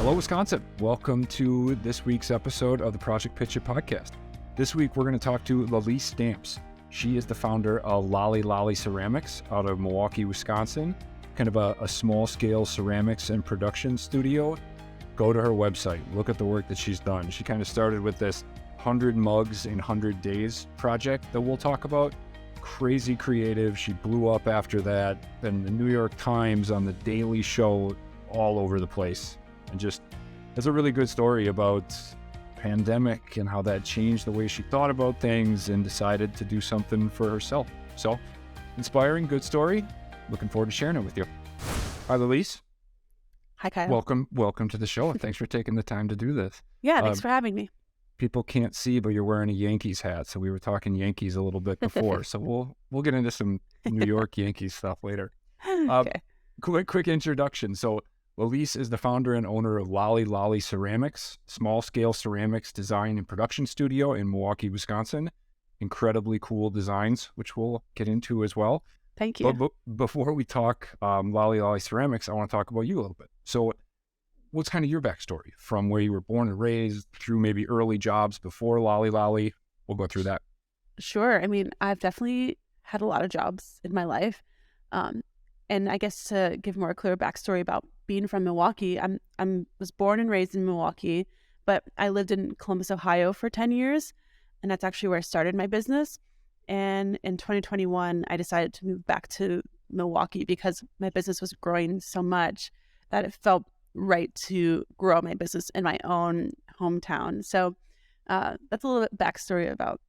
Hello, Wisconsin. Welcome to this week's episode of the Project Pitch It podcast. This week, we're going to talk to Lalese Stamps. She is the founder of Lolly Lolly Ceramics out of Milwaukee, Wisconsin, kind of a small-scale ceramics and production studio. Go to her website, look at the work that she's done. She kind of started with this 100 mugs in 100 days project that we'll talk about. Crazy creative. She blew up after that. Then the New York Times, on the Daily Show, all over the place. And just, it's a really good story about pandemic and how that changed the way she thought about things and decided to do something for herself. So, inspiring, good story. Looking forward to sharing it with you. Hi, Lalese. Hi, Kyle. Welcome to the show. Thanks for taking the time to do this. Yeah, thanks for having me. People can't see, but you're wearing a Yankees hat. So we were talking Yankees a little bit before. So we'll get into some New York Yankees stuff later. Okay. Quick introduction. So Lalese is the founder and owner of Lolly Lolly Ceramics, small-scale ceramics design and production studio in Milwaukee, Wisconsin. Incredibly cool designs, which we'll get into as well. Thank you. But before we talk Lolly Lolly Ceramics, I want to talk about you a little bit. So what's kind of your backstory from where you were born and raised through maybe early jobs before Lolly Lolly? We'll go through that. Sure. I mean, I've definitely had a lot of jobs in my life. And I guess to give more clear backstory about being from Milwaukee, I was born and raised in Milwaukee, but I lived in Columbus, Ohio for 10 years. And that's actually where I started my business. And in 2021, I decided to move back to Milwaukee because my business was growing so much that it felt right to grow my business in my own hometown. So that's a little bit backstory about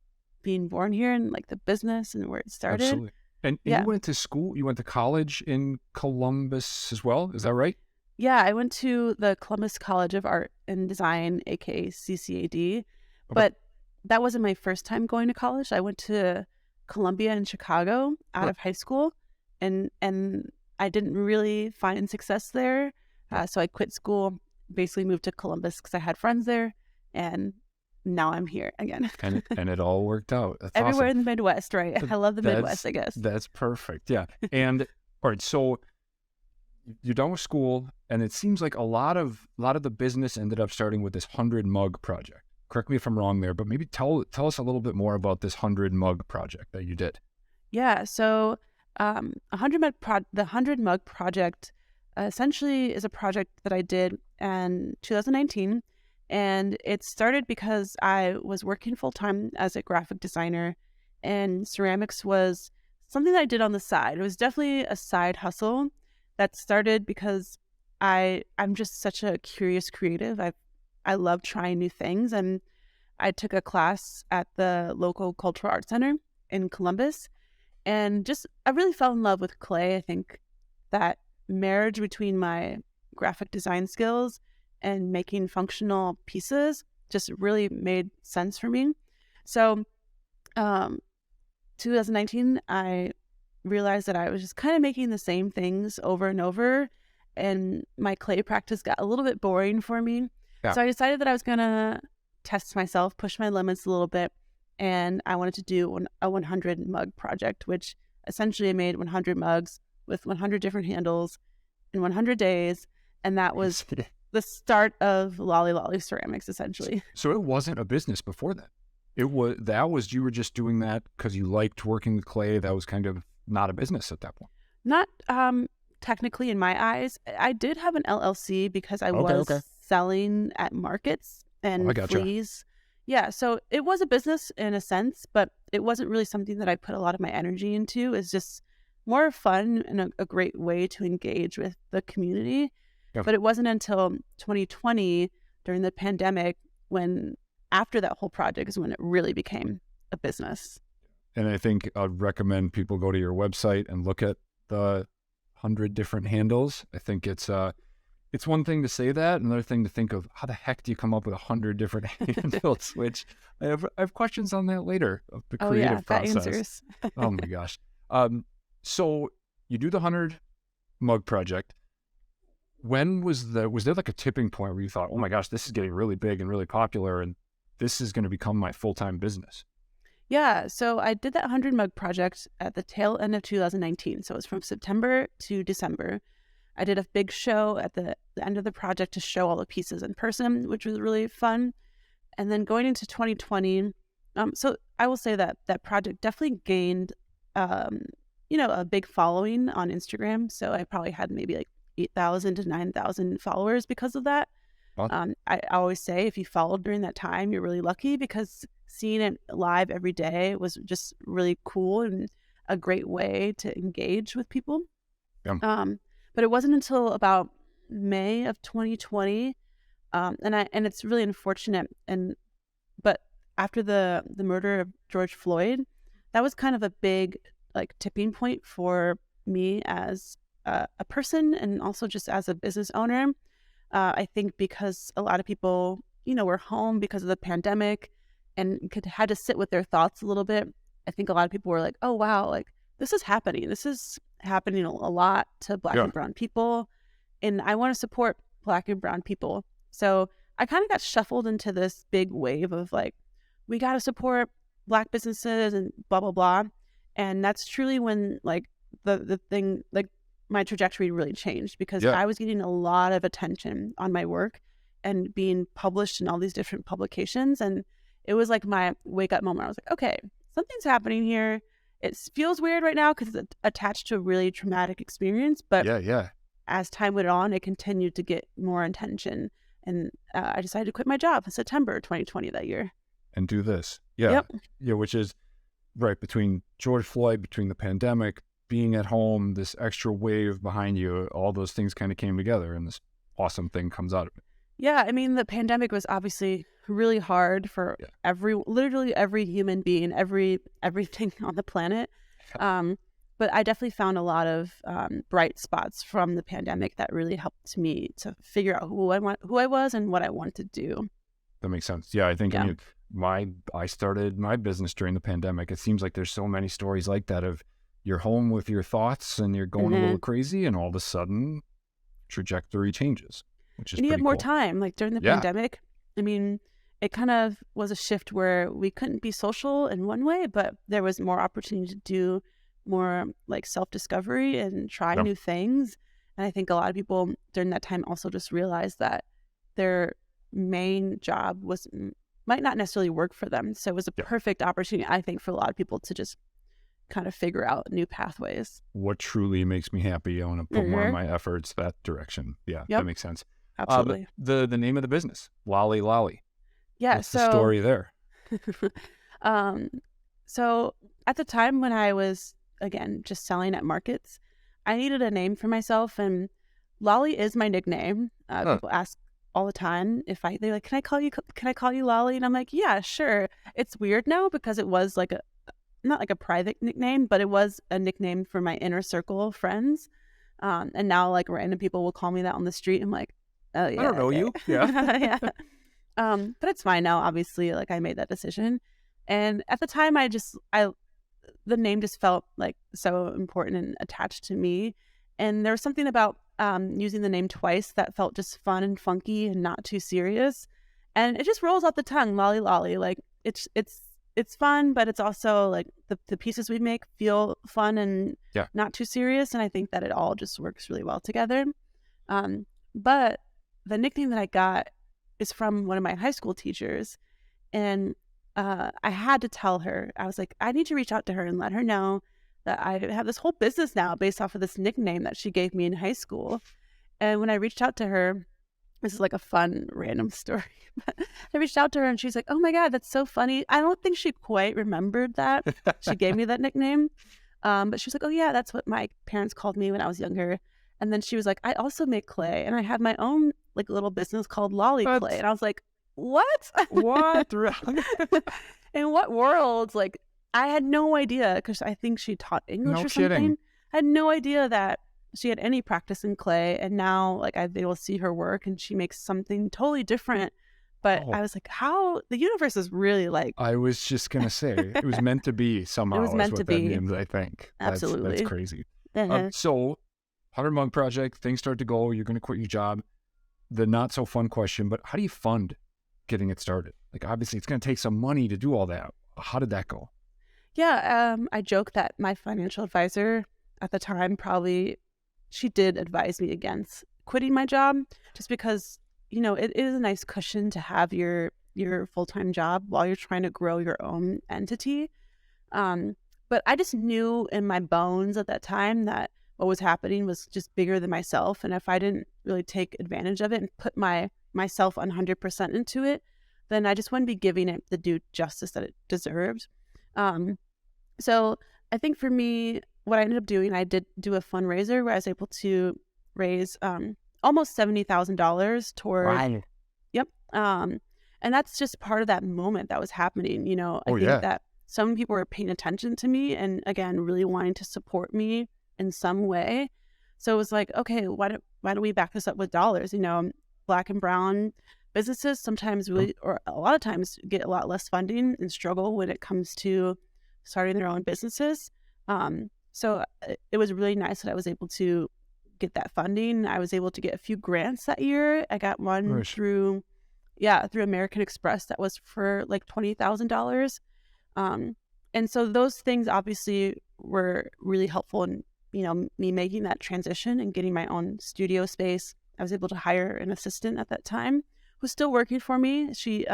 being born here and like the business and where it started. Absolutely. And Yeah. you went to school, you went to college in Columbus as well. Is that right? Yeah, I went to the Columbus College of Art and Design, aka CCAD, but that wasn't my first time going to college. I went to Columbia in Chicago out of high school, and I didn't really find success there. So I quit school, basically moved to Columbus because I had friends there, and now I'm here again. and it all worked out. That's Everywhere awesome. in the Midwest, right? I love the Midwest, I guess. That's perfect. Yeah. And all right, so you're done with school, and it seems like a lot of the business ended up starting with this 100 mug project. Correct me if I'm wrong there, but maybe tell us a little bit more about this 100 mug project that you did. Yeah, so the 100 mug project essentially is a project that I did in 2019, and it started because I was working full-time as a graphic designer, and ceramics was something that I did on the side. It was definitely a side hustle that started because I'm just such a curious creative. I love trying new things, and I took a class at the local cultural arts center in Columbus, and I really fell in love with clay. I think that marriage between my graphic design skills and making functional pieces just really made sense for me. So 2019, I realized that I was just kind of making the same things over and over, and my clay practice got a little bit boring for me. Yeah. So I decided that I was going to test myself, push my limits a little bit, and I wanted to do a 100 mug project, which essentially I made 100 mugs with 100 different handles in 100 days, and that was the start of Lolly Lolly Ceramics, essentially. So it wasn't a business before that. You were just doing that because you liked working with clay. That was kind of not a business at that point. Not technically in my eyes. I did have an LLC because I was selling at markets and fleas. Yeah, so it was a business in a sense, but it wasn't really something that I put a lot of my energy into. It's just more fun and a great way to engage with the community. Yep. But it wasn't until 2020 during the pandemic when after that whole project is when it really became a business. And I think I'd recommend people go to your website and look at the 100 different handles. I think it's one thing to say that, another thing to think of how the heck do you come up with 100 different handles, which I have questions on that later of the creative process. That answers. Oh my gosh. So you do the 100 mug project. When was there like a tipping point where you thought, oh my gosh, this is getting really big and really popular and this is going to become my full-time business? Yeah, so I did that 100 mug project at the tail end of 2019. So it was from September to December. I did a big show at the end of the project to show all the pieces in person, which was really fun. And then going into 2020, so I will say that that project definitely gained, a big following on Instagram. So I probably had maybe like 8,000 to 9,000 followers because of that. Well, I always say if you followed during that time, you're really lucky because seeing it live every day was just really cool and a great way to engage with people. yeah. But it wasn't until about May of 2020, and it's really unfortunate. But after the murder of George Floyd, that was kind of a big like tipping point for me as a person and also just as a business owner. I think because a lot of people, were home because of the pandemic and had to sit with their thoughts a little bit. I think a lot of people were like, "Oh wow, like this is happening. This is happening a lot to Black Yeah. and brown people, and I want to support Black and brown people." So I kind of got shuffled into this big wave of like, we got to support Black businesses and blah blah blah, and that's truly when like the thing like my trajectory really changed because Yeah. I was getting a lot of attention on my work and being published in all these different publications. And it was like my wake up moment. I was like, okay, something's happening here. It feels weird right now because it's attached to a really traumatic experience. But Yeah. as time went on, it continued to get more attention. And I decided to quit my job in September 2020 that year. And do this. Yeah. Yep. Yeah. Which is right between George Floyd, between the pandemic, being at home, this extra wave behind you, all those things kind of came together and this awesome thing comes out of it. Yeah, I mean, the pandemic was obviously really hard for literally every human being, everything on the planet. But I definitely found a lot of bright spots from the pandemic that really helped me to figure out who I was and what I wanted to do. That makes sense. Yeah, I think I started my business during the pandemic. It seems like there's so many stories like that of you're home with your thoughts and you're going a little crazy and all of a sudden trajectory changes, which is and you have pretty more cool. time. Like during the pandemic, I mean, it kind of was a shift where we couldn't be social in one way, but there was more opportunity to do more like self-discovery and try new things. And I think a lot of people during that time also just realized that their main job might not necessarily work for them. So it was a perfect opportunity, I think, for a lot of people to just kind of figure out new pathways. What truly makes me happy, I want to put more of my efforts that direction. Yeah, that makes sense. Absolutely. The name of the business, Lolly Lolly. Yeah. What's the story there? So at the time when I was, again, just selling at markets, I needed a name for myself, and Lolly is my nickname. People ask all the time they're like, can I call you Lolly? And I'm like, yeah, sure. It's weird now because it was like not like a private nickname, but it was a nickname for my inner circle of friends. And now like random people will call me that on the street. I'm like, oh yeah, I don't know you. Yeah. yeah. But it's fine now. Obviously, like I made that decision, and at the time, the name just felt like so important and attached to me, and there was something about using the name twice that felt just fun and funky and not too serious, and it just rolls off the tongue, Lolly Lolly. Like it's fun, but it's also like the pieces we make feel fun and not too serious, and I think that it all just works really well together. But the nickname that I got is from one of my high school teachers, and I had to tell her. I was like, I need to reach out to her and let her know that I have this whole business now based off of this nickname that she gave me in high school. And when I reached out to her, this is like a fun random story. I reached out to her and she's like, oh my God, that's so funny. I don't think she quite remembered that she gave me that nickname. But she was like, oh yeah, that's what my parents called me when I was younger. And then she was like, I also make clay and I have my own like little business called Lolly Clay. And I was like, what? What? In what world? Like, I had no idea because I think she taught English or something. Kidding. I had no idea that she had any practice in clay. And now like I've been able to see her work and she makes something totally different. But I was like, how the universe is really like. I was just going to say, it was meant to be somehow. It was meant to be. That means, I think. Absolutely. That's crazy. Uh-huh. So, 100 Mug Project, things start to go, you're going to quit your job. The not so fun question, but how do you fund getting it started? Like, obviously, it's going to take some money to do all that. How did that go? Yeah, I joke that my financial advisor at the time probably she did advise me against quitting my job, just because, it is a nice cushion to have your full-time job while you're trying to grow your own entity. But I just knew in my bones at that time that what was happening was just bigger than myself. And if I didn't really take advantage of it and put myself 100% into it, then I just wouldn't be giving it the due justice that it deserved. So I think for me, what I ended up doing, I did do a fundraiser where I was able to raise almost $70,000 toward. Right. Yep. And that's just part of that moment that was happening. I think that some people were paying attention to me and, again, really wanting to support me in some way. So it was like, okay, why don't we back this up with dollars? Black and brown businesses sometimes really, or a lot of times, get a lot less funding and struggle when it comes to starting their own businesses. So it was really nice that I was able to get that funding. I was able to get a few grants that year. I got one through American Express that was for like $20,000. And so those things obviously were really helpful in, me making that transition and getting my own studio space. I was able to hire an assistant at that time who's still working for me. She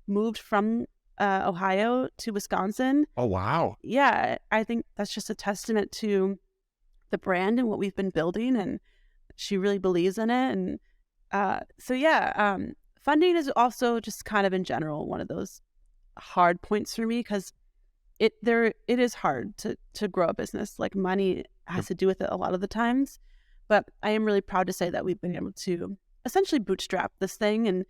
moved from Ohio to Wisconsin. Oh, wow. Yeah, I think that's just a testament to the brand and what we've been building, and she really believes in it. And funding is also just kind of in general one of those hard points for me, because it is hard to grow a business. Like, money has to do with it a lot of the times, but I am really proud to say that we've been able to essentially bootstrap this thing, and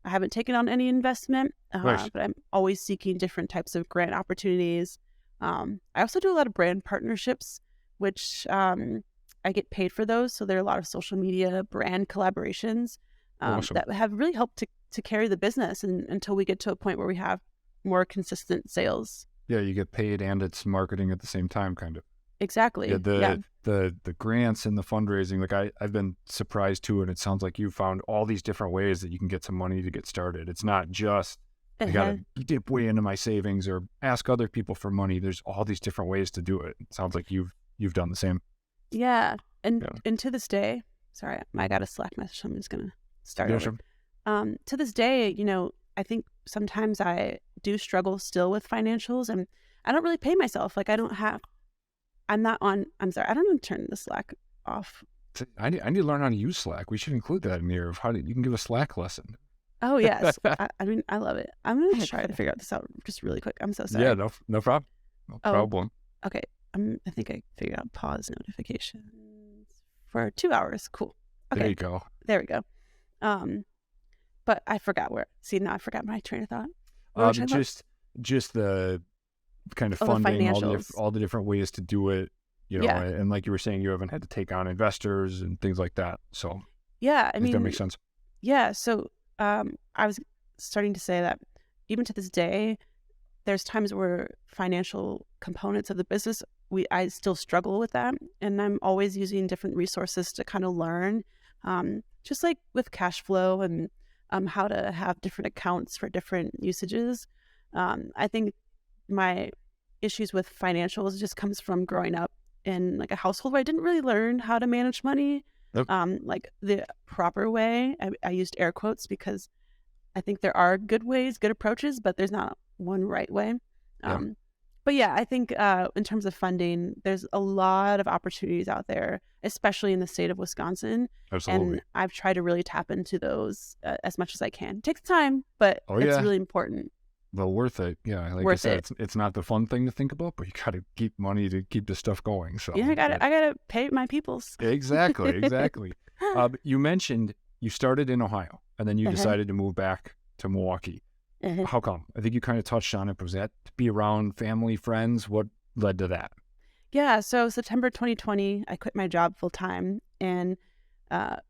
I haven't taken on any investment, but I'm always seeking different types of grant opportunities. I also do a lot of brand partnerships, which I get paid for those. So there are a lot of social media brand collaborations that have really helped to carry the business until we get to a point where we have more consistent sales. Yeah, you get paid and it's marketing at the same time, kind of. Exactly. Yeah, the grants and the fundraising, like I've been surprised too, and it sounds like you found all these different ways that you can get some money to get started. It's not just I gotta dip way into my savings or ask other people for money. There's all these different ways to do it. It sounds like you've done the same. Yeah, and to this day, sorry, I got a Slack message. So I'm just gonna start over. Sure. To this day, I think sometimes I do struggle still with financials, and I don't really pay myself. Like, I'm not on. I'm sorry. I don't know how to turn the Slack off. I need to learn how to use Slack. We should include that in here of you can give a Slack lesson. Oh yes. I love it. I'm gonna try to figure out this out just really quick. I'm so sorry. Yeah, no problem. No problem. Okay. I think I figured out pause notifications for 2 hours. Cool. Okay. There you go. There we go. But I forgot where. See, now I forgot my train of thought. Just the kind of funding, all the different ways to do it, and like you were saying, you haven't had to take on investors and things like that. So yeah, I mean, that makes sense. Yeah. So I was starting to say that even to this day, there's times where financial components of the business, I still struggle with that, and I'm always using different resources to kind of learn, just like with cash flow and how to have different accounts for different usages. I think my issues with financials just comes from growing up in like a household where I didn't really learn how to manage money, like the proper way. I used air quotes because I think there are good ways, good approaches, but there's not one right way. But yeah, I think in terms of funding, there's a lot of opportunities out there, especially in the state of Wisconsin. Absolutely. And I've tried to really tap into those as much as I can. It takes time, but it's really important. Well, worth it. Yeah, like I said, it's not the fun thing to think about, but you got to keep money to keep the stuff going. So yeah, I gotta pay my peoples. Exactly. You mentioned you started in Ohio, and then you decided to move back to Milwaukee. How come? I think you kind of touched on it. But was that to be around family, friends? What led to that? Yeah, so September 2020, I quit my job full time, and that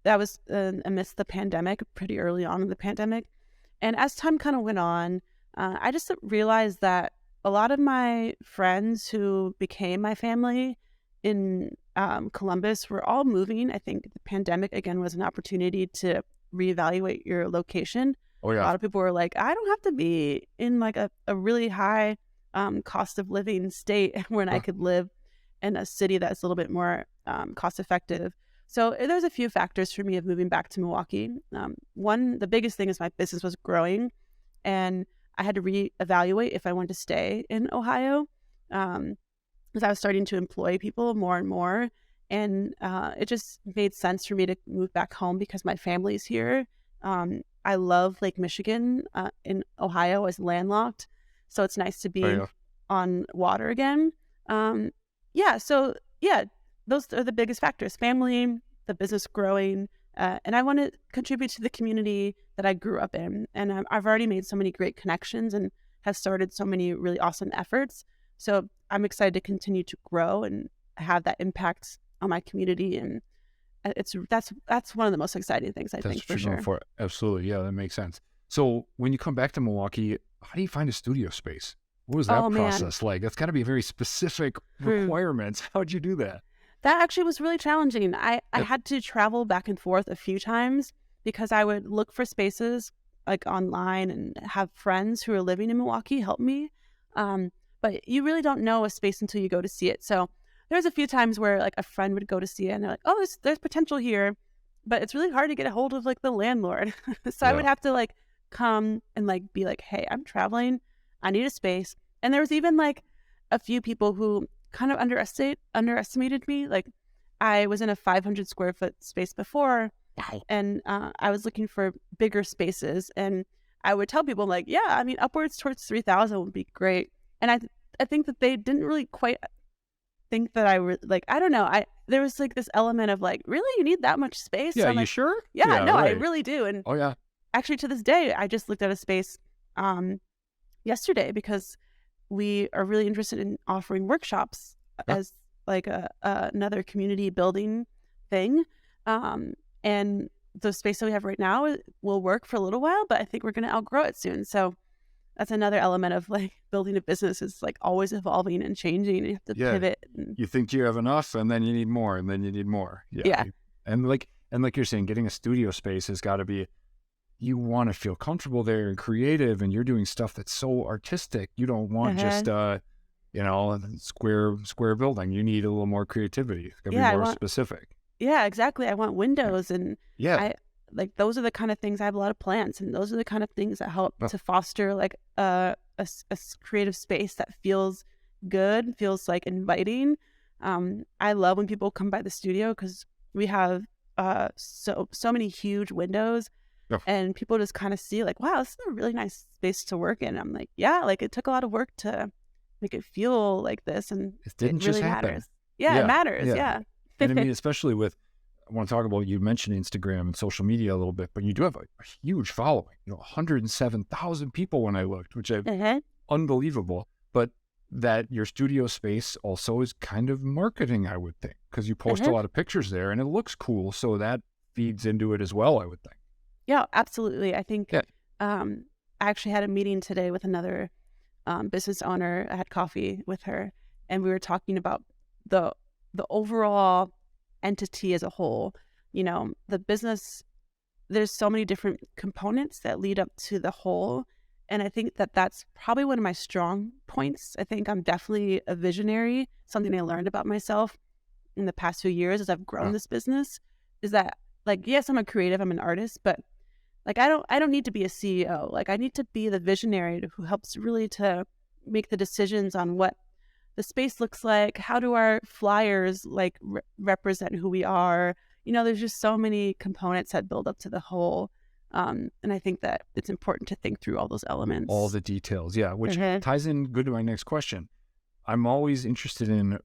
was amidst the pandemic, pretty early on in the pandemic. And as time kind of went on, I just realized that a lot of my friends who became my family in Columbus were all moving. I think the pandemic, again, was an opportunity to reevaluate your location. Oh, yeah. A lot of people were like, I don't have to be in like a really high cost of living state when I could live in a city that's a little bit more cost effective. So there's a few factors for me of moving back to Milwaukee. The biggest thing is my business was growing, and I had to reevaluate if I wanted to stay in Ohio, because I was starting to employ people more and more. And it just made sense for me to move back home because my family's here. I love Lake Michigan. In Ohio is landlocked, so it's nice to be on water again. Those are the biggest factors: family, the business growing, and I want to contribute to the community that I grew up in. And I've already made so many great connections and have started so many really awesome efforts. So I'm excited to continue to grow and have that impact on my community. And that's one of the most exciting things I think for sure. Absolutely, yeah, that makes sense. So when you come back to Milwaukee, how do you find a studio space? What was that process like? That's got to be a very specific requirements. How'd you do that? That actually was really challenging. I had to travel back and forth a few times because I would look for spaces like online and have friends who are living in Milwaukee help me. But you really don't know a space until you go to see it. So there's a few times where like a friend would go to see it and they're like, oh, there's potential here, but it's really hard to get a hold of like the landlord. So I would have to like come and like be like, hey, I'm traveling. I need a space. And there was even like a few people who kind of underestimated me. Like I was in a 500 square foot space before, and I was looking for bigger spaces. And I would tell people like, yeah, I mean, upwards towards 3,000 would be great. And I think that they didn't really quite think that I would like, I don't know. There was like this element of like, really, you need that much space? Yeah, so you like, sure? Yeah, no, right. I really do. And oh yeah, actually to this day, I just looked at a space yesterday because we are really interested in offering workshops as like another community building thing. And the space that we have right now will work for a little while, but I think we're going to outgrow it soon. So that's another element of like building a business is like always evolving and changing. And you have to pivot. You think you have enough and then you need more and then you need more. Yeah. And like you're saying, getting a studio space has got to be, you want to feel comfortable there and creative, and you're doing stuff that's so artistic. You don't want just square building. You need a little more creativity. It's gotta be more specific. Yeah, exactly. I want windows, and those are the kind of things. I have a lot of plants, and those are the kind of things that help to foster like a creative space that feels good, feels like inviting. I love when people come by the studio because we have so many huge windows. And people just kind of see like, wow, this is a really nice space to work in. I'm like, yeah, like it took a lot of work to make it feel like this. And it didn't really just happen. Matters. Yeah, it matters. Yeah. And I mean, especially with, I want to talk about, you mentioned Instagram and social media a little bit, but you do have a huge following, 107,000 people when I looked, which is unbelievable. But that your studio space also is kind of marketing, I would think, because you post a lot of pictures there and it looks cool. So that feeds into it as well, I would think. Yeah, absolutely. I think I actually had a meeting today with another business owner. I had coffee with her, and we were talking about the overall entity as a whole. The business, there's so many different components that lead up to the whole. And I think that that's probably one of my strong points. I think I'm definitely a visionary. Something I learned about myself in the past few years as I've grown this business is that, like, yes, I'm a creative, I'm an artist, but like, I don't need to be a CEO. Like, I need to be the visionary who helps really to make the decisions on what the space looks like. How do our flyers like represent who we are? There's just so many components that build up to the whole. And I think that it's important to think through all those elements. All the details, yeah, which ties in good to my next question. I'm always interested in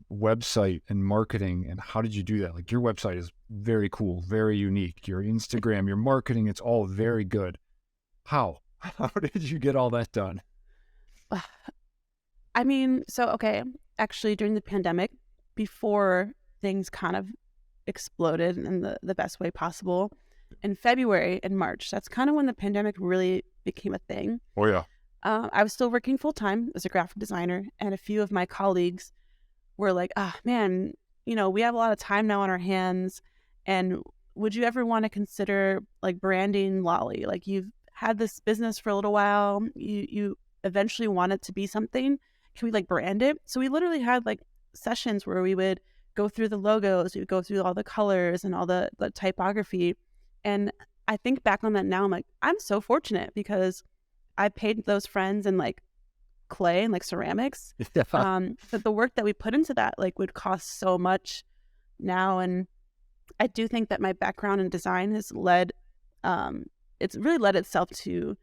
website and marketing, and how did you do that? Like, your website is very cool, very unique. Your Instagram, your marketing, it's all very good. How did you get all that done? I mean, actually during the pandemic, before things kind of exploded in the best way possible, in February and March, that's kind of when the pandemic really became a thing. Oh, yeah. I was still working full-time as a graphic designer, and a few of my colleagues were like, man, we have a lot of time now on our hands, and would you ever want to consider like branding Lolly? Like, you've had this business for a little while, you eventually want it to be something. Can we like brand it? So we literally had like sessions where we would go through the logos, we would go through all the colors and all the typography. And I think back on that now, I'm like, I'm so fortunate because I paid those friends in like clay and like ceramics. But the work that we put into that like would cost so much now. And I do think that my background in design has it's really led itself to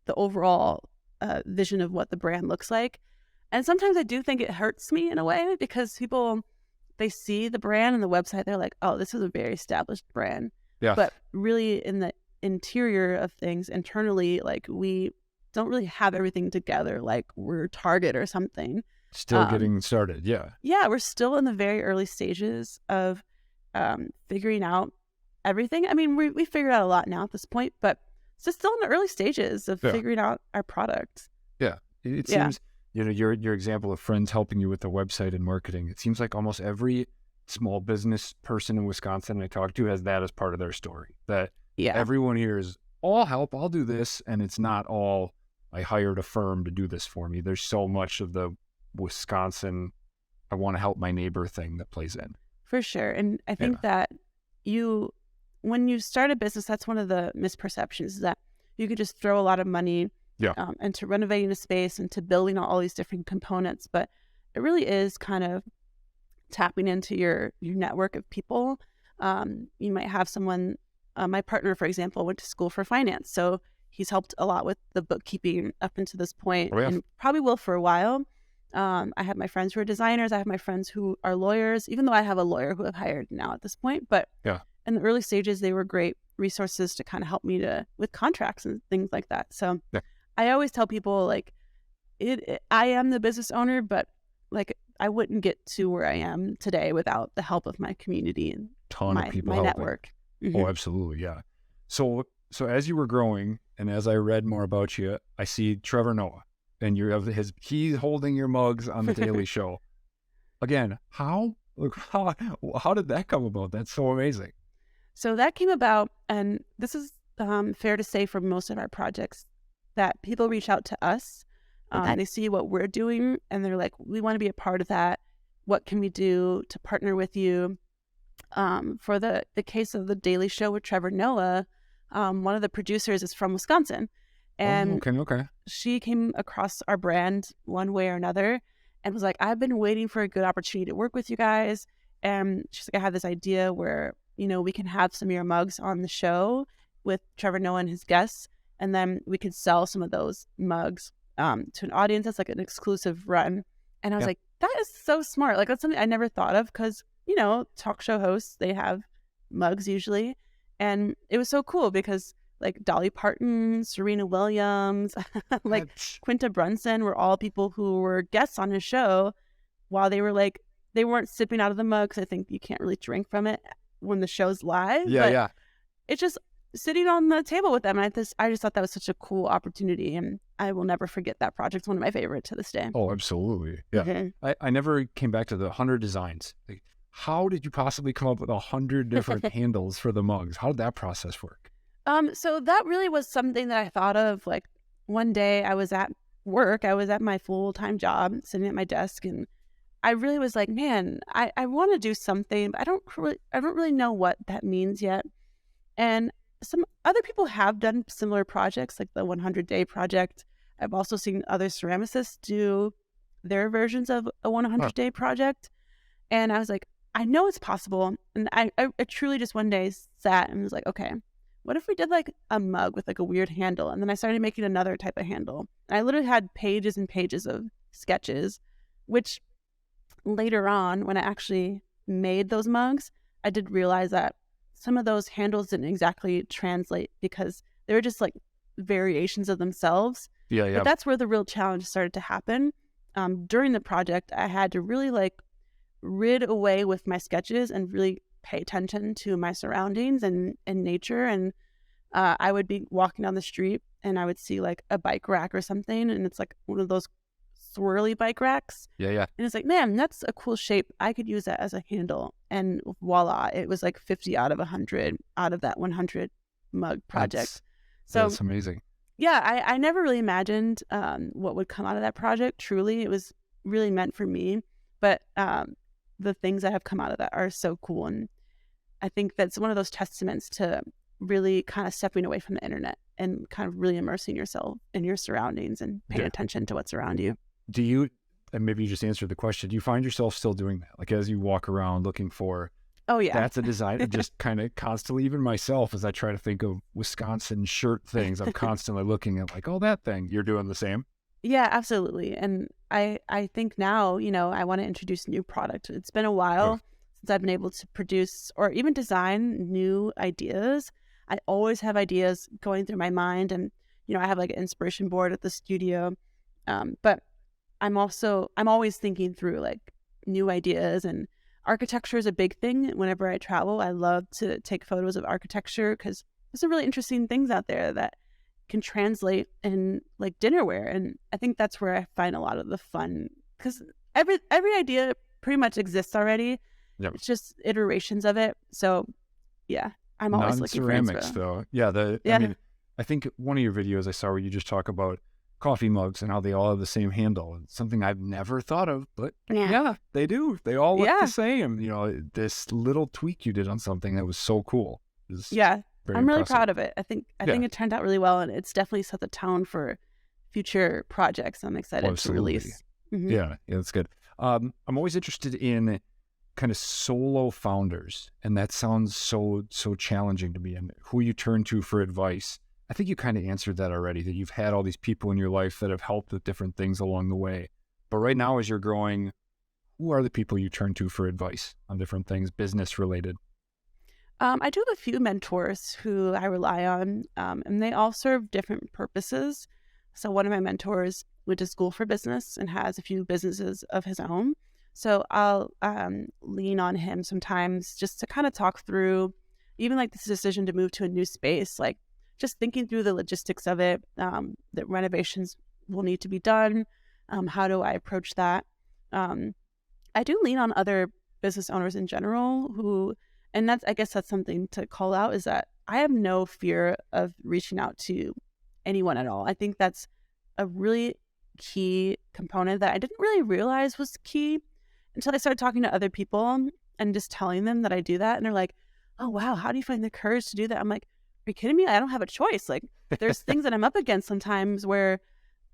the overall vision of what the brand looks like. And sometimes I do think it hurts me in a way because people, they see the brand and the website, they're like, oh, this is a very established brand. Yeah. But really in the interior of things, internally, like we don't really have everything together like we're Target or something. Still getting started. Yeah. Yeah, we're still in the very early stages of figuring out everything. I mean, we figured out a lot now at this point, but it's just still in the early stages of figuring out our product. Yeah. It seems, your example of friends helping you with the website and marketing, it seems like almost every small business person in Wisconsin I talk to has that as part of their story. That everyone here is, I'll help, I'll do this. And it's not all, I hired a firm to do this for me. There's so much of the Wisconsin, I want to help my neighbor thing that plays in. For sure. And I think that when you start a business, that's one of the misperceptions is that you could just throw a lot of money into renovating a space and to building all these different components. But it really is kind of tapping into your network of people. You might have someone, my partner, for example, went to school for finance. So he's helped a lot with the bookkeeping up until this point and probably will for a while. I have my friends who are designers. I have my friends who are lawyers, even though I have a lawyer who I've hired now at this point. But in the early stages, they were great resources to kind of help me with contracts and things like that. So I always tell people like, I am the business owner, but like I wouldn't get to where I am today without the help of my community and of people my helping. Network. Mm-hmm. Oh, absolutely. Yeah. So as you were growing and as I read more about you, I see Trevor Noah and you have he's holding your mugs on the Daily Show. Again, how did that come about? That's so amazing. So that came about, and this is fair to say for most of our projects, that people reach out to us. They see what we're doing, and they're like, we want to be a part of that. What can we do to partner with you? For the case of the Daily Show with Trevor Noah, one of the producers is from Wisconsin. And she came across our brand one way or another and was like, I've been waiting for a good opportunity to work with you guys. And she's like, I have this idea where, we can have some of your mugs on the show with Trevor Noah and his guests. And then we could sell some of those mugs to an audience. That's like an exclusive run. And I was like, that is so smart. Like that's something I never thought of because, talk show hosts, they have mugs usually. And it was so cool because like Dolly Parton, Serena Williams, like Quinta Brunson were all people who were guests on his show while they were like, they weren't sipping out of the mug because I think you can't really drink from it when the show's live. It's just sitting on the table with them. And I just thought that was such a cool opportunity. And I will never forget that project. It's one of my favorites to this day. Oh, absolutely. Yeah. Mm-hmm. I never came back to the 100 designs. Like, how did you possibly come up with 100 different handles for the mugs? How did that process work? So that really was something that I thought of. Like one day I was at work, I was at my full-time job, sitting at my desk, and I really was like, man, I want to do something, but I don't really know what that means yet. And some other people have done similar projects, like the 100-day project. I've also seen other ceramicists do their versions of a 100-day project. And I was like, I know it's possible. And I truly just one day sat and was like, okay, what if we did like a mug with like a weird handle? And then I started making another type of handle. And I literally had pages and pages of sketches, which later on, when I actually made those mugs, I did realize that some of those handles didn't exactly translate because they were just like variations of themselves. But that's where the real challenge started to happen. During the project, I had to really like rid away with my sketches and really pay attention to my surroundings and nature. And I would be walking down the street and I would see like a bike rack or something. And it's like one of those swirly bike racks. And it's like, man, that's a cool shape. I could use that as a handle. And voila, it was like 50 out of 100 out of that 100 mug project. That's amazing. Yeah, I never really imagined what would come out of that project. Truly, it was really meant for me. But the things that have come out of that are so cool. And I think that's one of those testaments to really kind of stepping away from the internet and kind of really immersing yourself in your surroundings and paying attention to what's around you. Do you, and maybe you just answered the question, do you find yourself still doing that? Like as you walk around looking for, oh yeah, that's a design, just kind of constantly, even myself, as I try to think of Wisconsin shirt things, I'm constantly looking at like, oh, that thing. You're doing the same? Yeah, absolutely. And I think now, I want to introduce new product. It's been a while since I've been able to produce or even design new ideas. I always have ideas going through my mind, and I have like an inspiration board at the studio. But I'm always thinking through like new ideas, and architecture is a big thing. Whenever I travel, I love to take photos of architecture because there's some really interesting things out there that can translate in like dinnerware. And I think that's where I find a lot of the fun, because every idea pretty much exists already. Yep. It's just iterations of it. So yeah, I'm always looking for ceramics though. I mean, I think one of your videos I saw where you just talk about coffee mugs and how they all have the same handle. It's something I've never thought of, but yeah they do. They all look the same. This little tweak you did on something that was so cool. I'm really proud of it. I think it turned out really well, and it's definitely set the tone for future projects I'm excited to release. Mm-hmm. Yeah, that's good. I'm always interested in kind of solo founders, and that sounds so challenging to me, and who you turn to for advice. I think you kind of answered that already, that you've had all these people in your life that have helped with different things along the way. But right now, as you're growing, who are the people you turn to for advice on different things, business related? I do have a few mentors who I rely on, and they all serve different purposes. So one of my mentors went to school for business and has a few businesses of his own. So I'll lean on him sometimes just to kind of talk through even like this decision to move to a new space, like just thinking through the logistics of it, that renovations will need to be done. How do I approach that? I do lean on other business owners in general who, and I guess that's something to call out, is that I have no fear of reaching out to anyone at all. I think that's a really key component that I didn't really realize was key until I started talking to other people and just telling them that I do that. And they're like, oh, wow, how do you find the courage to do that? I'm like, are you kidding me? I don't have a choice. Like, there's things that I'm up against sometimes where,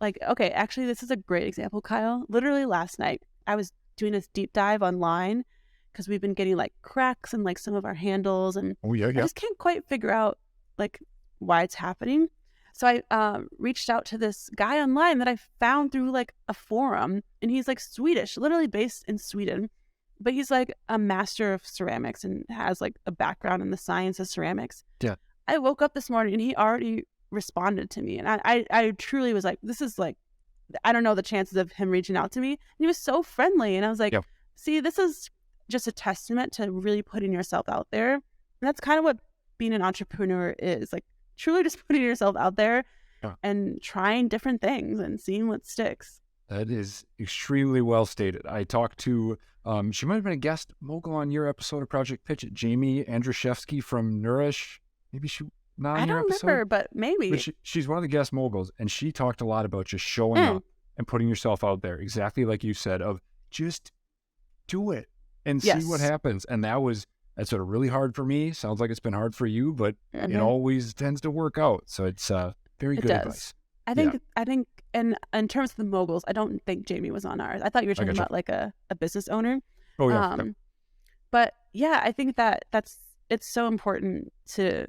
like, okay, actually, this is a great example, Kyle. Literally last night, I was doing this deep dive online because we've been getting like cracks in like some of our handles, and I just can't quite figure out like why it's happening. So I reached out to this guy online that I found through like a forum, and he's like Swedish, literally based in Sweden, but he's like a master of ceramics and has like a background in the science of ceramics. Yeah. I woke up this morning and he already responded to me, and I truly was like, this is like, I don't know the chances of him reaching out to me. And he was so friendly, and I was like, see, this is just a testament to really putting yourself out there. And that's kind of what being an entrepreneur is, like truly just putting yourself out there and trying different things and seeing what sticks. That is extremely well stated. I talked to, she might have been a guest mogul on your episode of Project Pitch It, Jamie Andrzejewski from Nourish. Maybe she not on your episode. I don't remember, but maybe. But she's one of the guest moguls, and she talked a lot about just showing up and putting yourself out there, exactly like you said, of just do it and see what happens. And that's sort of really hard for me. Sounds like it's been hard for you, but it always tends to work out. So it's very good advice. I think in terms of the moguls, I don't think Jamie was on ours. I thought you were talking about like a business owner. Oh yeah. But yeah, I think it's so important to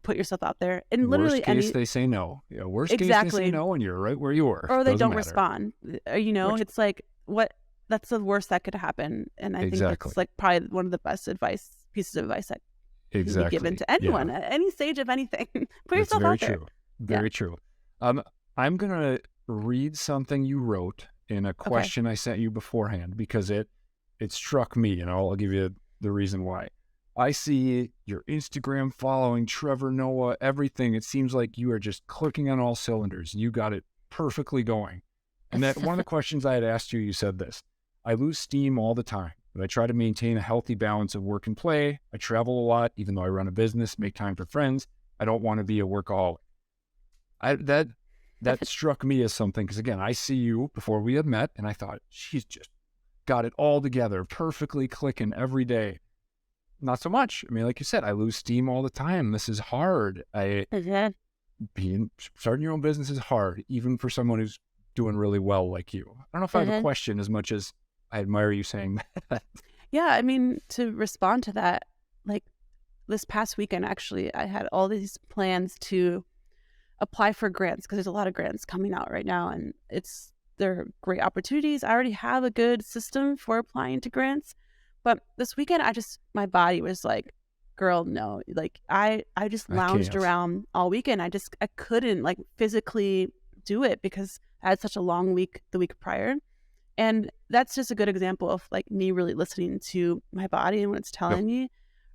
put yourself out there. And literally worst case they say no. Yeah, worst case they say no, and you're right where you were. Or they don't respond. It's like that's the worst that could happen. And I think that's like probably one of the best pieces of advice that can be given to anyone at any stage of anything. Put yourself out there. Very true. I'm gonna read something you wrote in a question I sent you beforehand because it struck me, and I'll give you the reason why. I see your Instagram following, Trevor Noah, everything. It seems like you are just clicking on all cylinders. You got it perfectly going. And that one of the questions I had asked you, you said this: I lose steam all the time, but I try to maintain a healthy balance of work and play. I travel a lot, even though I run a business, make time for friends. I don't want to be a workaholic. That struck me as something, because again, I see you before we had met, and I thought, she's just got it all together, perfectly clicking every day. Not so much. I mean, like you said, I lose steam all the time. This is hard. Starting your own business is hard, even for someone who's doing really well like you. I don't know if I have a question as much as I admire you saying that. Yeah, I mean, to respond to that, like this past weekend, actually, I had all these plans to apply for grants because there's a lot of grants coming out right now, and they're great opportunities. I already have a good system for applying to grants, but this weekend, my body was like, girl, no. Like I just lounged around all weekend. I couldn't like physically do it because I had such a long week the week prior. And that's just a good example of like me really listening to my body and what it's telling me,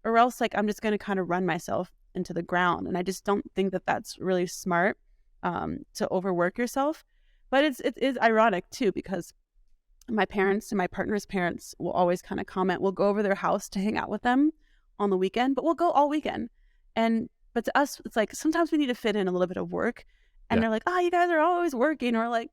or else like I'm just going to kind of run myself into the ground. And I just don't think that that's really smart to overwork yourself. But it is ironic too, because my parents and my partner's parents will always kind of comment, we'll go over their house to hang out with them on the weekend, but we'll go all weekend. But to us, it's like sometimes we need to fit in a little bit of work. And they're like, oh, you guys are always working. Or like,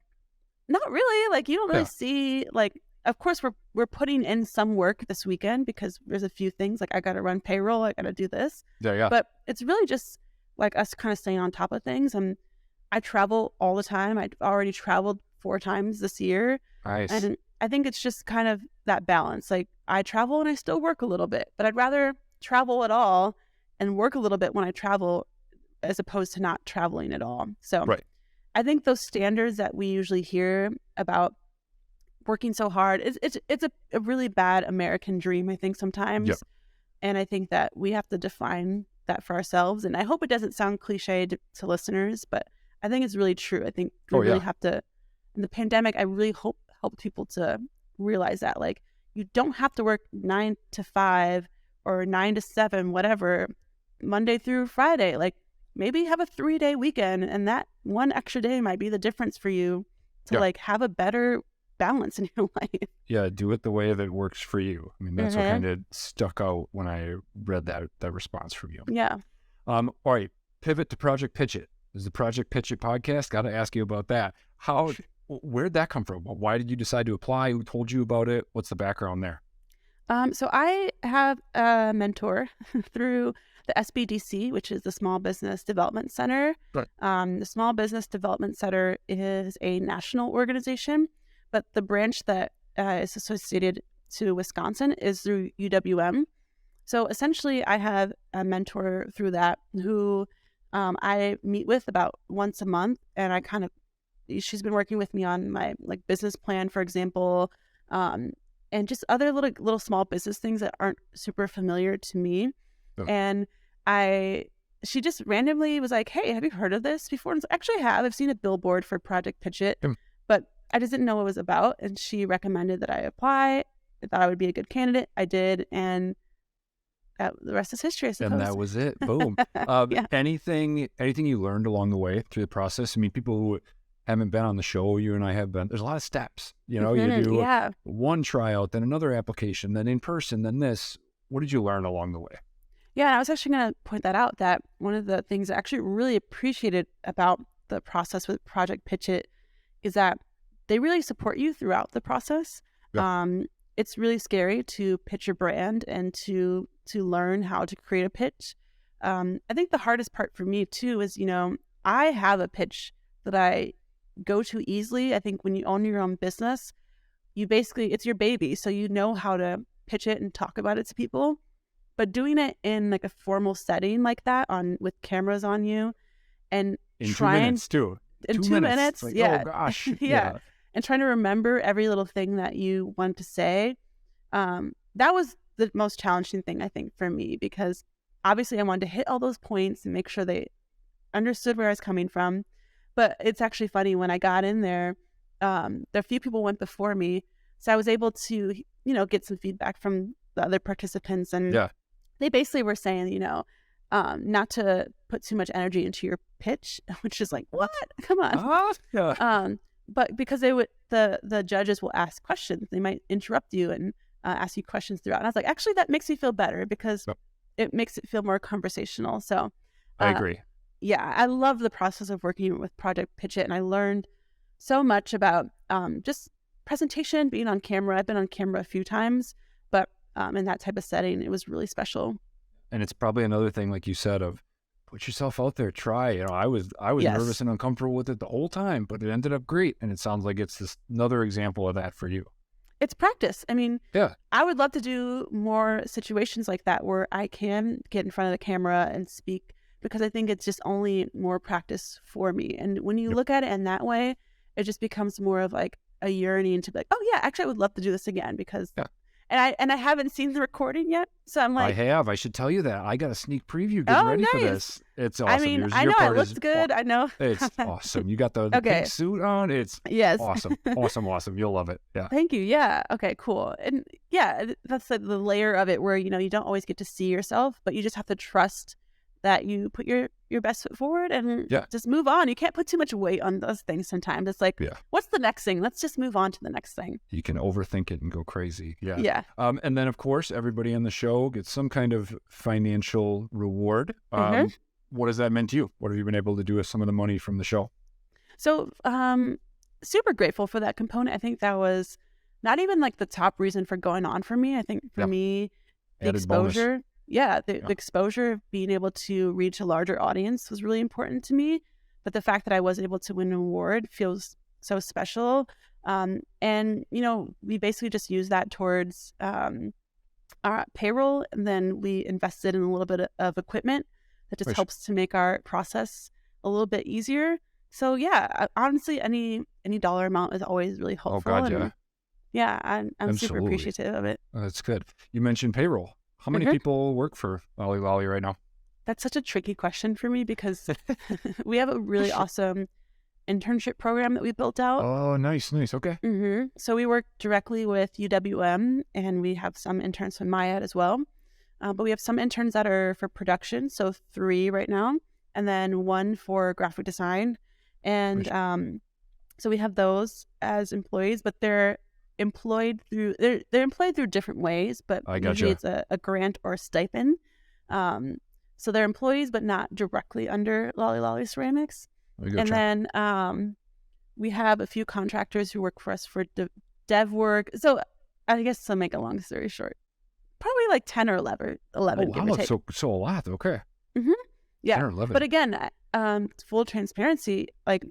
not really. Like, you don't really see, like, of course, we're putting in some work this weekend because there's a few things. Like, I got to run payroll. I got to do this. But it's really just like us kind of staying on top of things. And I travel all the time. I've already traveled 4 times this year. Nice. And I think it's just kind of that balance. Like, I travel and I still work a little bit, but I'd rather travel at all and work a little bit when I travel as opposed to not traveling at all. So I think those standards that we usually hear about working so hard, it's a really bad American dream, I think, sometimes. And I think that we have to define that for ourselves. And I hope it doesn't sound cliche to listeners, but I think it's really true. I think we really have to, in the pandemic, I really help people to realize that, like, you don't have to work 9 to 5 or 9 to 7, whatever, Monday through Friday. Like, maybe have a 3-day weekend, and that one extra day might be the difference for you to like have a better balance in your life. Yeah, do it the way that works for you. I mean, that's what kind of stuck out when I read that response from you. Yeah. All right, pivot to Project Pitch It. This is the Project Pitch It podcast. Got to ask you about that. Where'd that come from? Why did you decide to apply? Who told you about it? What's the background there? So I have a mentor through the SBDC, which is the Small Business Development Center. The Small Business Development Center is a national organization, but the branch that is associated to Wisconsin is through UWM. So essentially, I have a mentor through that who I meet with about once a month, and she's been working with me on my like business plan, for example, and just other little small business things that aren't super familiar to me. And she just randomly was like, hey, have you heard of this before? And I was like, actually, I have. I've seen a billboard for Project Pitch It, but I just didn't know what it was about. And she recommended that I apply. I thought I would be a good candidate. I did. And the rest is history, I suppose. And that was it. Boom. Anything you learned along the way through the process? I mean, people who haven't been on the show, you and I have been, there's a lot of steps. You know, you do one tryout, then another application, then in person, then this. What did you learn along the way? Yeah, and I was actually going to point that out, that one of the things I actually really appreciated about the process with Project Pitch It is that they really support you throughout the process. It's really scary to pitch your brand and to learn how to create a pitch. I think the hardest part for me too is, I have a pitch that I go to easily. I think when you own your own business, it's your baby. So you know how to pitch it and talk about it to people. But doing it in like a formal setting like that with cameras on you and in 2 minutes too. In 2 minutes. Like, yeah. Oh gosh. Yeah. And trying to remember every little thing that you want to say. That was the most challenging thing, I think, for me, because obviously I wanted to hit all those points and make sure they understood where I was coming from. But it's actually funny, when I got in there, a few people went before me. So I was able to, get some feedback from the other participants. And they basically were saying, not to put too much energy into your pitch, which is like, what? Come on. But because the judges will ask questions, they might interrupt you and ask you questions throughout. And I was like, actually, that makes me feel better because it makes it feel more conversational. So I agree. Yeah, I love the process of working with Project Pitch It, and I learned so much about just presentation, being on camera. I've been on camera a few times, but in that type of setting, it was really special. And it's probably another thing, like you said, of put yourself out there, try. I was Yes. nervous and uncomfortable with it the whole time, but it ended up great. And it sounds like it's this another example of that for you. It's practice. I mean, Yeah. I would love to do more situations like that where I can get in front of the camera and speak, because I think it's just only more practice for me. And when you look at it in that way, it just becomes more of like a yearning to be like, oh yeah, actually I would love to do this again, because and I haven't seen the recording yet. So I'm like, I should tell you that. I got a sneak preview getting ready for this. It's awesome. I mean, I know it looks good. I know. It's awesome. You got the pink suit on. It's awesome. Awesome. You'll love it. Yeah. Thank you. Yeah. Okay, cool. And yeah, that's like the layer of it where, you don't always get to see yourself, but you just have to trust that you put your best foot forward and just move on. You can't put too much weight on those things sometimes. It's like, what's the next thing? Let's just move on to the next thing. You can overthink it and go crazy. Yeah. Yeah. And then, of course, everybody on the show gets some kind of financial reward. What has that meant to you? What have you been able to do with some of the money from the show? So super grateful for that component. I think that was not even like the top reason for going on for me. I think for me, the Added exposure. bonus. The exposure of being able to reach a larger audience was really important to me. But the fact that I was able to win an award feels so special. And, we basically just use that towards our payroll. And then we invested in a little bit of equipment that just helps to make our process a little bit easier. So, yeah, honestly, any dollar amount is always really helpful. Oh, God, yeah. I'm super appreciative of it. That's good. You mentioned payroll. How many people work for Lolly Lolly right now? That's such a tricky question for me, because we have a really awesome internship program that we built out. Oh, nice. Okay. So we work directly with UWM, and we have some interns from MyEd as well. But we have some interns that are for production, so 3 right now, and then 1 for graphic design. And so we have those as employees, but they're employed through different ways, but usually it's a grant or a stipend. So they're employees, but not directly under Lolly Lolly Ceramics. And then we have a few contractors who work for us for dev work. So I guess to make a long story short, probably like 10 or 11. Give or take. So a lot. Okay. Yeah. 10 or 11. But again, full transparency, like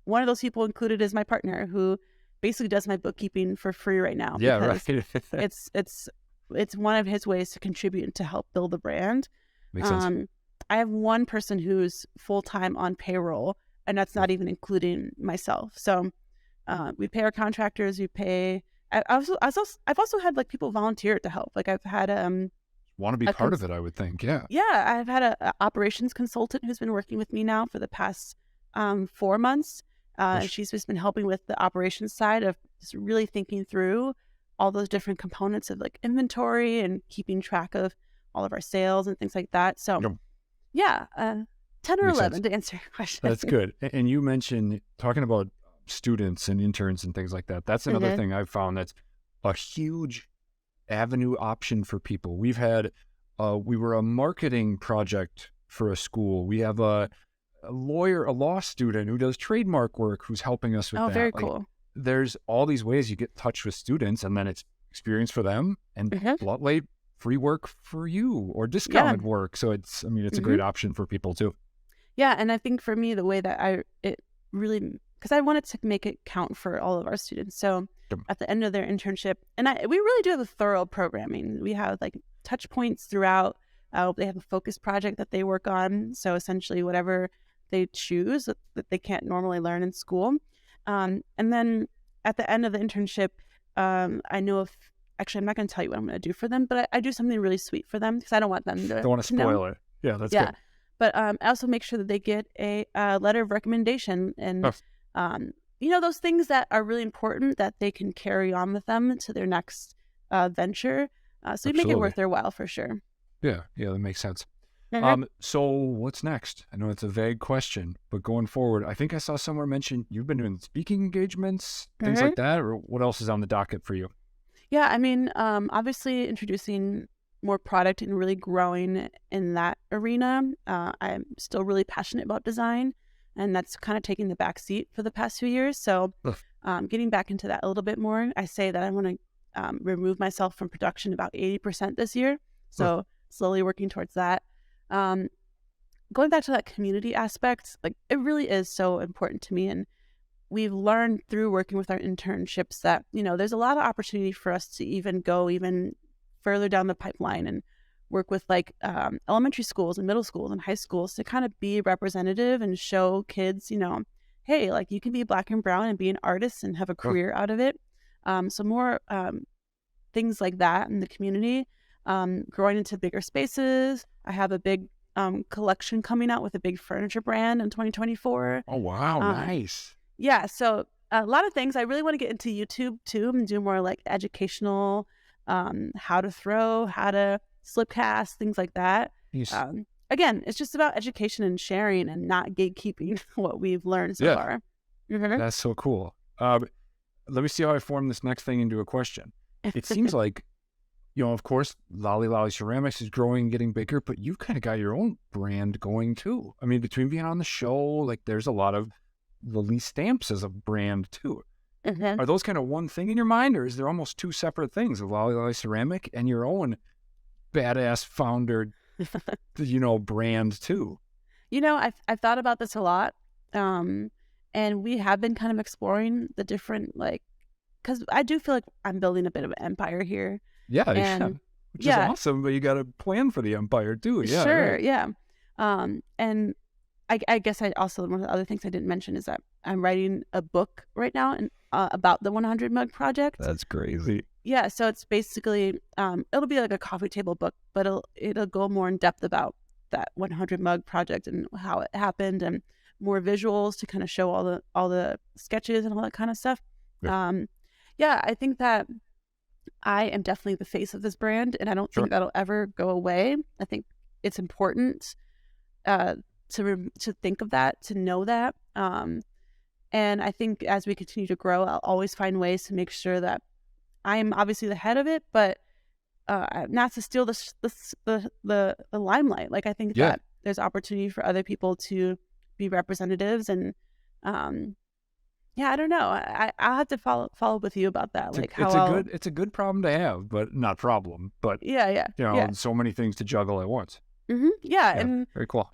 one of those people included is my partner, who basically does my bookkeeping for free right now. Yeah, right. It's one of his ways to contribute to help build the brand. Makes sense. I have one person who's full-time on payroll, and that's not even including myself. So we pay our contractors. We pay. I've also had like people volunteer to help. Like I've had want to be part of it, I would think. Yeah. Yeah, I've had a operations consultant who's been working with me now for the past 4 months. And she's just been helping with the operations side of just really thinking through all those different components of like inventory and keeping track of all of our sales and things like that. So, 10 or 11 to answer your question. That's good. And you mentioned talking about students and interns and things like that. That's another thing I've found that's a huge avenue option for people. We've had, we were a marketing project for a school. We have a law student who does trademark work who's helping us with that. Oh, very cool. There's all these ways you get in touch with students, and then it's experience for them and bluntly free work for you or discounted work. So it's a great option for people too. Yeah. And I think for me, the way that because I wanted to make it count for all of our students. So at the end of their internship, and we really do have a thorough programming. We have like touch points throughout. They have a focus project that they work on. So essentially whatever they choose that they can't normally learn in school. And then at the end of the internship, I know actually I'm not going to tell you what I'm going to do for them, but I do something really sweet for them because I don't want them to. Don't want to spoil it. Yeah, that's good. But I also make sure that they get a letter of recommendation and, those things that are really important that they can carry on with them to their next venture. So you make it worth their while for sure. Yeah, that makes sense. So what's next? I know it's a vague question, but going forward, I think I saw somewhere mention you've been doing speaking engagements, things like that, or what else is on the docket for you? Yeah, obviously introducing more product and really growing in that arena. I'm still really passionate about design, and that's kind of taking the back seat for the past few years. So getting back into that a little bit more. I say that I want to remove myself from production about 80% this year. So slowly working towards that. Going back to that community aspect, like it really is so important to me. And we've learned through working with our internships that, there's a lot of opportunity for us to even go even further down the pipeline and work with like elementary schools and middle schools and high schools to kind of be representative and show kids, hey, like you can be Black and brown and be an artist and have a career out of it. So more things like that in the community, growing into bigger spaces. I have a big collection coming out with a big furniture brand in 2024. Oh, wow. Nice. Yeah. So a lot of things. I really want to get into YouTube too and do more like educational, how to throw, how to slip cast, things like that. Again, it's just about education and sharing and not gatekeeping what we've learned so far. Mm-hmm. That's so cool. Let me see how I form this next thing into a question. It seems like, of course, Lolly Lolly Ceramics is growing, getting bigger, but you've kind of got your own brand going too. I mean, between being on the show, like there's a lot of Lalese Stamps as a brand too. Mm-hmm. Are those kind of one thing in your mind, or is there almost two separate things of Lolly Lolly Ceramic and your own badass founder, brand too? I've thought about this a lot. And we have been kind of exploring the different, because I do feel like I'm building a bit of an empire here. Yeah, which is awesome, but you got to plan for the empire too. Yeah, sure, right. Yeah. And I guess one of the other things I didn't mention is that I'm writing a book right now and about the 100 Mug Project. That's crazy. Yeah, so it's basically it'll be like a coffee table book, but it'll go more in depth about that 100 Mug Project and how it happened, and more visuals to kind of show all the sketches and all that kind of stuff. Yeah, I think that I am definitely the face of this brand, and I don't think that'll ever go away. I think it's important to think of that, to know that. And I think as we continue to grow, I'll always find ways to make sure that I am obviously the head of it, but not to steal the limelight. Like I think that there's opportunity for other people to be representatives, and I don't know. I'll have to follow up with you about that. It's a good problem to have, but not problem. But so many things to juggle at once. Mm-hmm. Yeah, and very cool.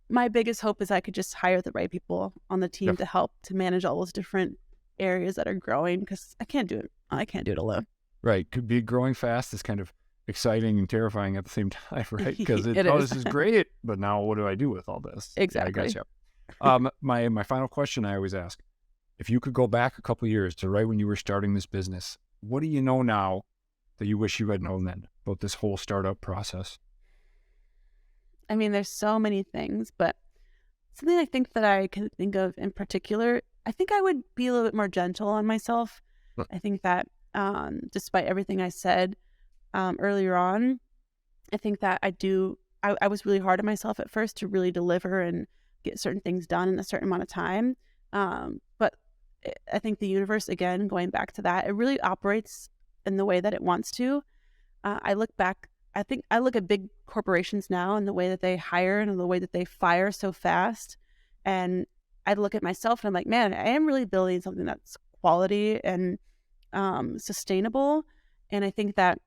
My biggest hope is I could just hire the right people on the team to help to manage all those different areas that are growing, because I can't do it alone. Right. Could be growing fast is kind of exciting and terrifying at the same time, right? Because this is great, but now what do I do with all this? Exactly. I gotcha. My final question I always ask: if you could go back a couple of years to right when you were starting this business, what do you know now that you wish you had known then about this whole startup process? I mean, there's so many things, but something I think that I can think of in particular, I think I would be a little bit more gentle on myself. I think that despite everything I said earlier on, I think that I was really hard on myself at first to really deliver and get certain things done in a certain amount of time. But I think the universe, again, going back to that, it really operates in the way that it wants to. I look back, I think I look at big corporations now and the way that they hire and the way that they fire so fast. And I look at myself and I'm like, man, I am really building something that's quality and sustainable. And I think that,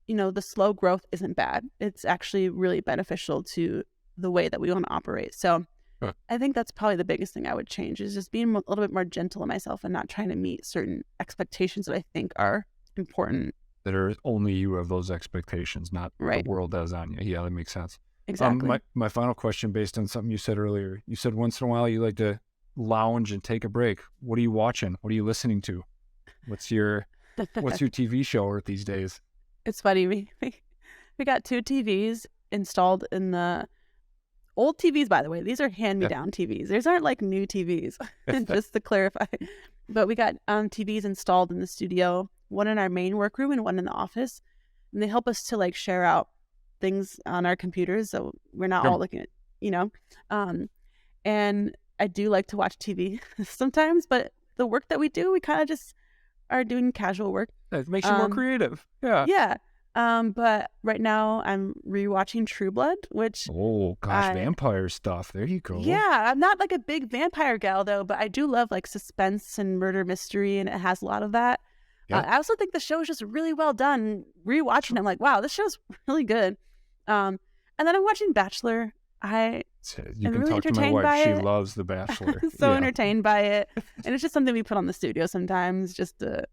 the slow growth isn't bad. It's actually really beneficial to the way that we want to operate. So I think that's probably the biggest thing I would change, is just being a little bit more gentle on myself and not trying to meet certain expectations that I think are important. That are only you have those expectations, not the world does on you. Yeah, that makes sense. Exactly. My final question, based on something you said earlier, you said once in a while you like to lounge and take a break. What are you watching? What are you listening to? What's your TV show these days? It's funny. We got 2 TVs installed in the old TVs, by the way. These are hand-me-down TVs. These aren't like new TVs, just to clarify. But we got TVs installed in the studio, one in our main workroom and one in the office. And they help us to like share out things on our computers, so we're not all looking at, and I do like to watch TV sometimes, but the work that we do, we kind of just are doing casual work. It makes you more creative. Yeah. Yeah. But right now I'm rewatching True Blood, which Oh gosh, vampire stuff. There you go. yeah, I'm not like a big vampire gal though, but I do love like suspense and murder mystery, and it has a lot of that. Yeah. I also think the show is just really well done. Rewatching, I'm like, wow, this show's really good. And then I'm watching Bachelor. You am can really talk to my entertained by wife. She it. loves The Bachelor. So Yeah. entertained by it, and it's just something we put on the studio sometimes, just to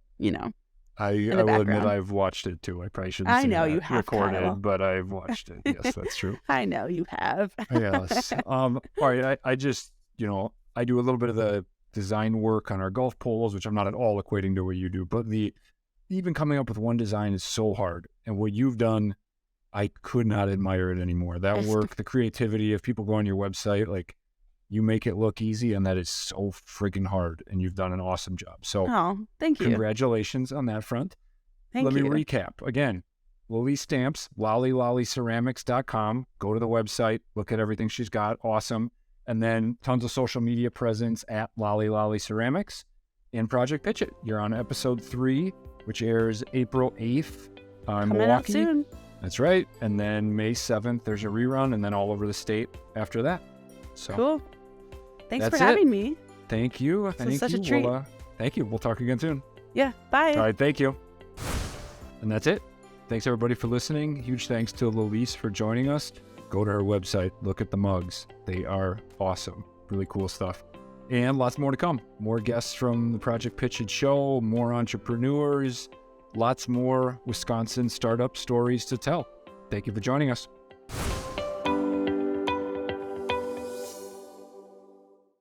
I the will admit background. I've watched it too. I probably shouldn't I say know that you have, recorded, Kyle. but I've watched it. Yes, that's true. I know you have. Yes. All right. I just, I do a little bit of the design work on our golf polos, which I'm not at all equating to what you do, but even coming up with one design is so hard. And what you've done, I could not admire it anymore. That work, the creativity of people go on your website, like you make it look easy, and that is so freaking hard. And you've done an awesome job. So Oh, thank you. congratulations on that front. Thank Let you. me recap. Again, Lalese Stamps, LollyLollyCeramics.com. Go to the website, look at everything she's got. Awesome. And then tons of social media presence at Lolly Lolly Ceramics and Project Pitch It. You're on episode 3, which airs April 8th on Coming out Milwaukee. soon. That's right. And then May 7th, there's a rerun, and then all over the state after that. So Cool. Thanks for That's having me. thank you. This was such a treat. Thank you. We'll talk again soon. Yeah. Bye. All right. Thank you. And that's it. Thanks everybody for listening. Huge thanks to Lalese for joining us. Go to her website, look at the mugs. They are awesome. Really cool stuff. And lots more to come. More guests from the Project Pitch It show, more entrepreneurs, lots more Wisconsin startup stories to tell. Thank you for joining us.